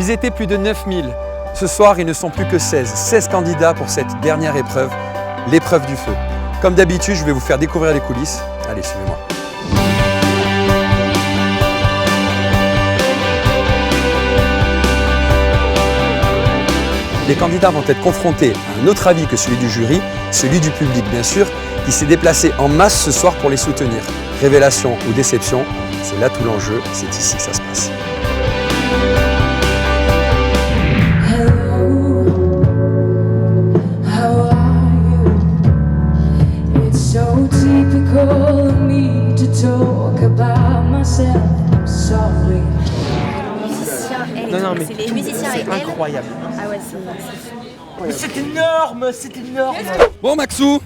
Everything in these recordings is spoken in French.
Ils étaient plus de 9000. Ce soir, ils ne sont plus que 16. 16 candidats pour cette dernière épreuve, l'épreuve du feu. Comme d'habitude, je vais vous faire découvrir les coulisses. Allez, suivez-moi. Les candidats vont être confrontés à un autre avis que celui du jury, celui du public bien sûr, qui s'est déplacé en masse ce soir pour les soutenir. Révélation ou déception, c'est là tout l'enjeu, c'est ici que ça se passe. Non, mais c'est les musiciens et c'est incroyable. Ah ouais, c'est fou. Mais c'est énorme, c'est énorme. Bon Maxou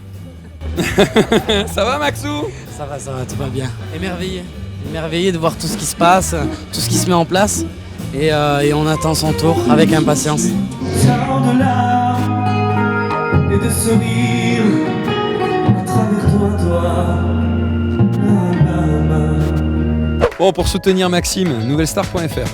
ça va Maxou? Ça va, tout va bien. Émerveillé de voir tout ce qui se passe, tout ce qui se met en place. Et on attend son tour avec impatience. Tant de larmes et de sourires à travers toi. Bon, pour soutenir Maxime, nouvellestar.fr.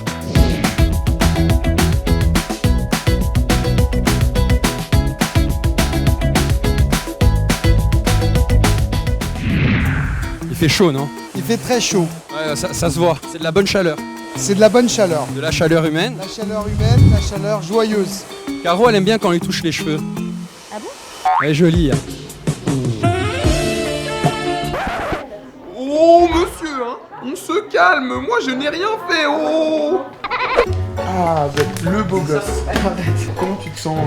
Il fait chaud, non? Il fait très chaud. Ouais, ça se voit. C'est de la bonne chaleur. C'est de la bonne chaleur. De la chaleur humaine. La chaleur humaine, la chaleur joyeuse. Caro, elle aime bien quand on lui touche les cheveux. Ah bon? Elle est jolie. Hein. Oh monsieur, hein, on se calme, moi je n'ai rien fait, oh. Ah, vous êtes le beau gosse. Comment tu te sens?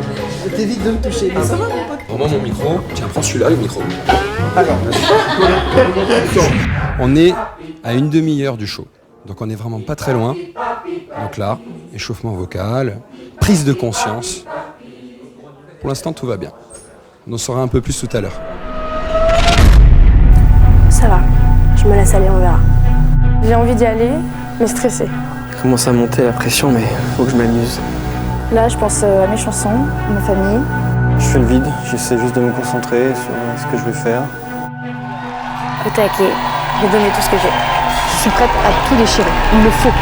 T'évites de me toucher, mais ça va mon pote? Prends-moi mon micro. Tiens, prends celui-là, le micro. Alors, On est à une demi-heure du show. Donc on n'est vraiment pas très loin. Donc là, échauffement vocal, prise de conscience. Pour l'instant, tout va bien. On en saura un peu plus tout à l'heure. Ça va, je me laisse aller, on verra. J'ai envie d'y aller, mais stressée. Je commence à monter la pression, mais faut que je m'amuse. Là, je pense à mes chansons, à ma famille. Je fais le vide, j'essaie juste de me concentrer sur ce que je vais faire. Au taquet, j'ai donné tout ce que j'ai. Je suis prête à tout déchirer, il le faut.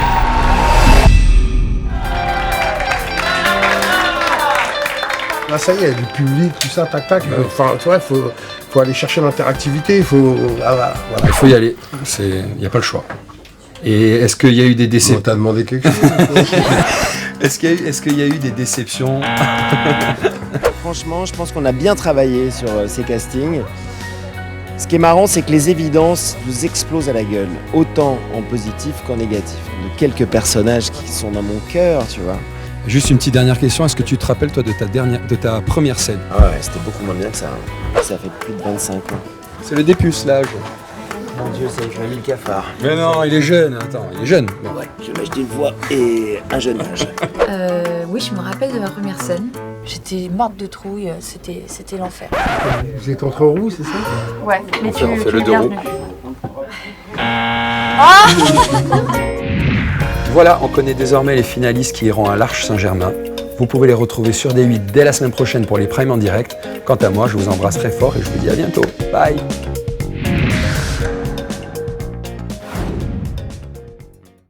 Là, ça y est, il y a du public, tout ça, tac, tac. Enfin, tu vois, faut aller chercher l'interactivité, voilà. Il faut y aller. Il n'y a pas le choix. Et est-ce qu'il y a eu des déceptions? On t'a demandé quelque chose. Est-ce qu'il y a eu des déceptions? Franchement, je pense qu'on a bien travaillé sur ces castings. Ce qui est marrant, c'est que les évidences vous explosent à la gueule, autant en positif qu'en négatif. De quelques personnages qui sont dans mon cœur, tu vois. Juste une petite dernière question. Est-ce que tu te rappelles, toi, de ta première scène? Ah ouais, c'était beaucoup moins bien que ça. Ça fait plus de 25 ans. C'est le dépucelage. Mon Dieu, ça y est, je m'ai mis le cafard. Mais non, il est jeune. Attends, il est jeune. Bon. Ouais, je mâche d'une voix et un jeune âge. Oui, je me rappelle de ma première scène. J'étais morte de trouille, c'était l'enfer. Vous êtes entre roues, c'est ça? Ouais, mais On fait le deux roues. Voilà, on connaît désormais les finalistes qui iront à l'Arche Saint-Germain. Vous pouvez les retrouver sur D8 dès la semaine prochaine pour les primes en direct. Quant à moi, je vous embrasse très fort et je vous dis à bientôt. Bye!